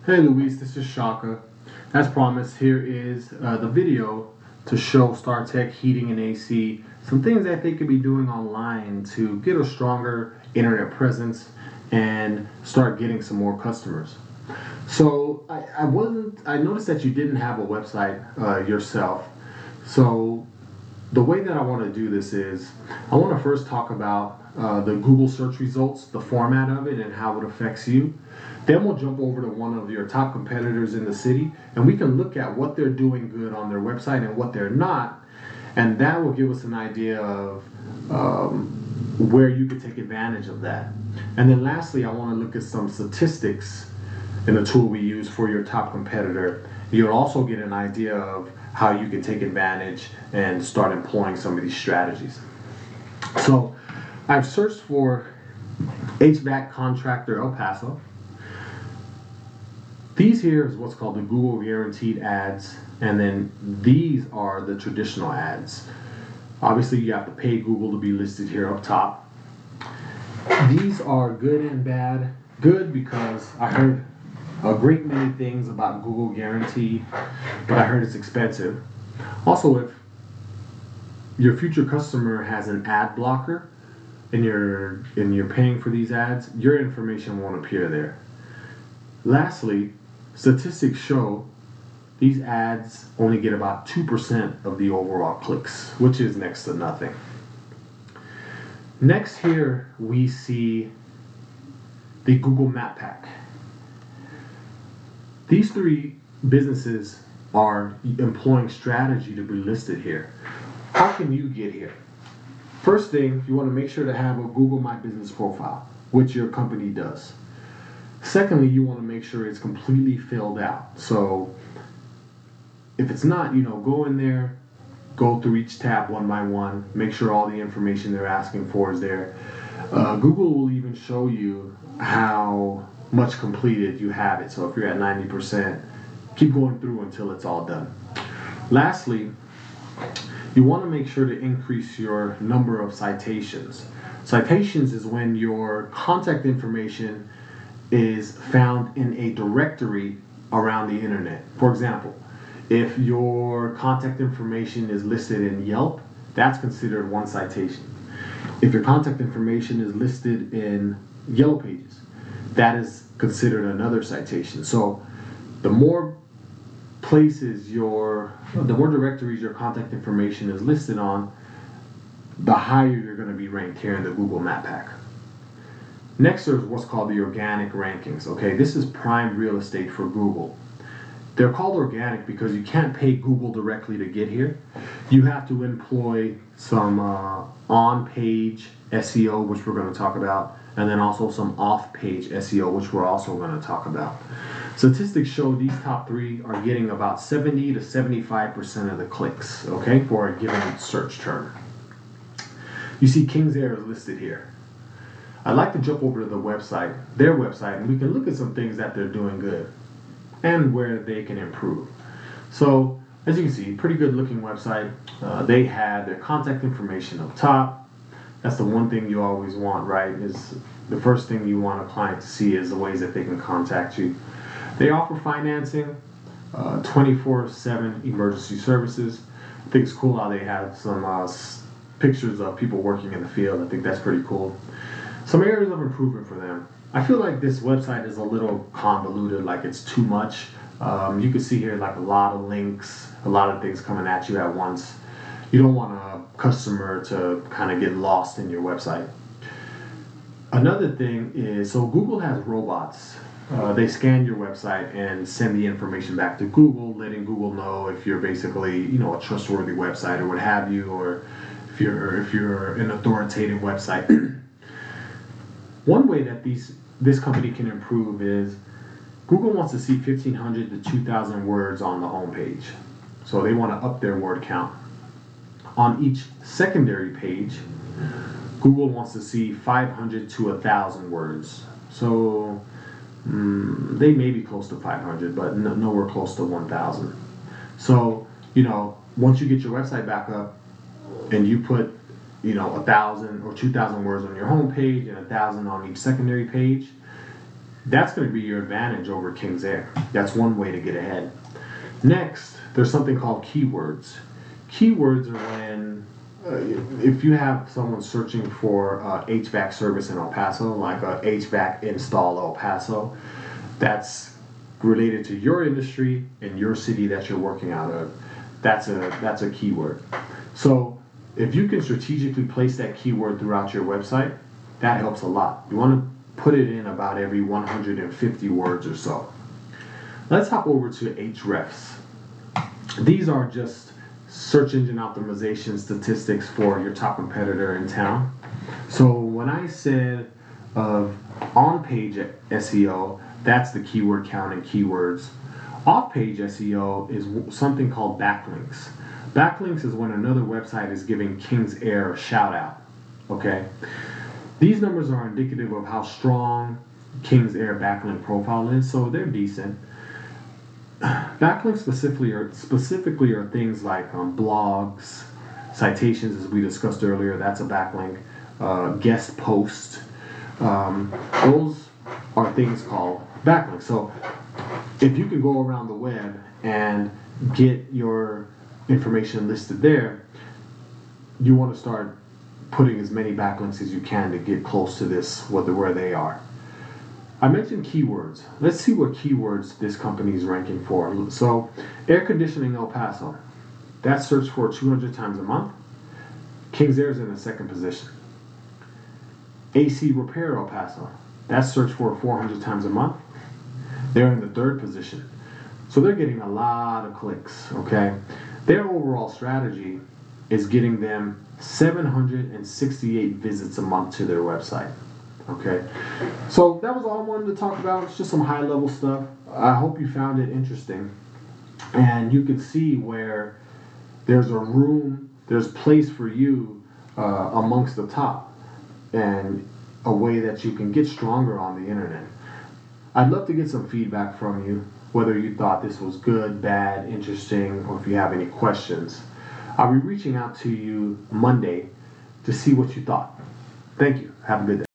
Hey Luis, this is Shaka. As promised, here is the video to show Startech Heating and AC some things that they could be doing online to get a stronger internet presence and start getting some more customers. So I noticed that you didn't have a website yourself. So the way that I want to do this is I want to first talk about the Google search results, the format of it, and how it affects you. Then we'll jump over to one of your top competitors in the city, and we can look at what they're doing good on their website and what they're not, and that will give us an idea of where you could take advantage of that. And then lastly, I want to look at some statistics in the tool we use for your top competitor. You'll also get an idea of how you can take advantage and start employing some of these strategies. So I've searched for HVAC contractor El Paso. These here is what's called the Google guaranteed ads, and then these are the traditional ads. Obviously you have to pay Google to be listed here up top. These are good and bad. Good because I heard a great many things about Google guaranteed, but I heard it's expensive. Also, if your future customer has an ad blocker and you're paying for these ads, your information won't appear there. Lastly, statistics show these ads only get about 2% of the overall clicks, which is next to nothing. Next here we see the Google Map Pack. These three businesses are employing strategy to be listed here. How can you get here? First thing, you want to make sure to have a Google My Business profile, which your company does. Secondly, you want to make sure it's completely filled out. So if it's not, go in there, go through each tab one by one, make sure all the information they're asking for is there. Google will even show you how much completed you have it. So if you're at 90%, keep going through until it's all done. Lastly, you want to make sure to increase your number of citations. Citations is when your contact information is found in a directory around the internet. For example, if your contact information is listed in Yelp, that's considered one citation. If your contact information is listed in Yellow Pages, that is considered another citation. So the more places the more directories your contact information is listed on, the higher you're going to be ranked here in the Google Map Pack. Next is what's called the organic rankings. Okay, this is prime real estate for Google. They're called organic because you can't pay Google directly to get here. You have to employ some on-page SEO, which we're going to talk about, and then also some off-page SEO, which we're also going to talk about. Statistics show these top three are getting about 70 to 75% of the clicks, okay, for a given search term. You see King's Air is listed here. I'd like to jump over to their website, and we can look at some things that they're doing good and where they can improve. So, as you can see, pretty good looking website. They have their contact information up top. That's the one thing you always want, right? Is the first thing you want a client to see is the ways that they can contact you. They offer financing, 24/7 emergency services. I think it's cool how they have some pictures of people working in the field. I think that's pretty cool. Some areas of improvement for them. I feel like this website is a little convoluted, like it's too much. You can see here like a lot of links, a lot of things coming at you at once. You don't want a customer to kind of get lost in your website. Another thing is, so Google has robots. They scan your website and send the information back to Google, letting Google know if you're basically, a trustworthy website or what have you, or if you're an authoritative website. One way that this company can improve is Google wants to see 1,500 to 2,000 words on the homepage. So they want to up their word count. On each secondary page, Google wants to see 500 to 1,000 words. So they may be close to 500, but nowhere close to 1,000. So, once you get your website back up and you put 1,000 or 2,000 words on your home page and 1,000 on each secondary page, That's going to be your advantage over King's Air. That's one way to get ahead. Next, there's something called keywords. Keywords are when, if you have someone searching for HVAC service in El Paso, like a HVAC install El Paso, that's related to your industry and your city that you're working out of. That's a keyword. So if you can strategically place that keyword throughout your website, that helps a lot. You want to put it in about every 150 words or so. Let's hop over to Hrefs. These are just search engine optimization statistics for your top competitor in town. So when I said on-page SEO, that's the keyword count and keywords. Off-page SEO is something called backlinks. Backlinks is when another website is giving King's Air a shout out. Okay? These numbers are indicative of how strong King's Air backlink profile is, so they're decent. Backlinks specifically are things like blogs, citations, as we discussed earlier. That's a backlink. Guest posts. Those are things called backlinks. So if you can go around the web and get your information listed there, you want to start putting as many backlinks as you can to get close to this, where they are. I mentioned keywords. Let's see what keywords this company is ranking for. So, air conditioning El Paso. That's searched for 200 times a month. King's Air is in the second position. AC repair El Paso. That's searched for 400 times a month. They're in the third position. So they're getting a lot of clicks, okay? Their overall strategy is getting them 768 visits a month to their website. Okay, so that was all I wanted to talk about. It's just some high-level stuff. I hope you found it interesting, and you can see where there's place for you amongst the top, and a way that you can get stronger on the internet. I'd love to get some feedback from you, whether you thought this was good, bad, interesting, or if you have any questions. I'll be reaching out to you Monday to see what you thought. Thank you. Have a good day.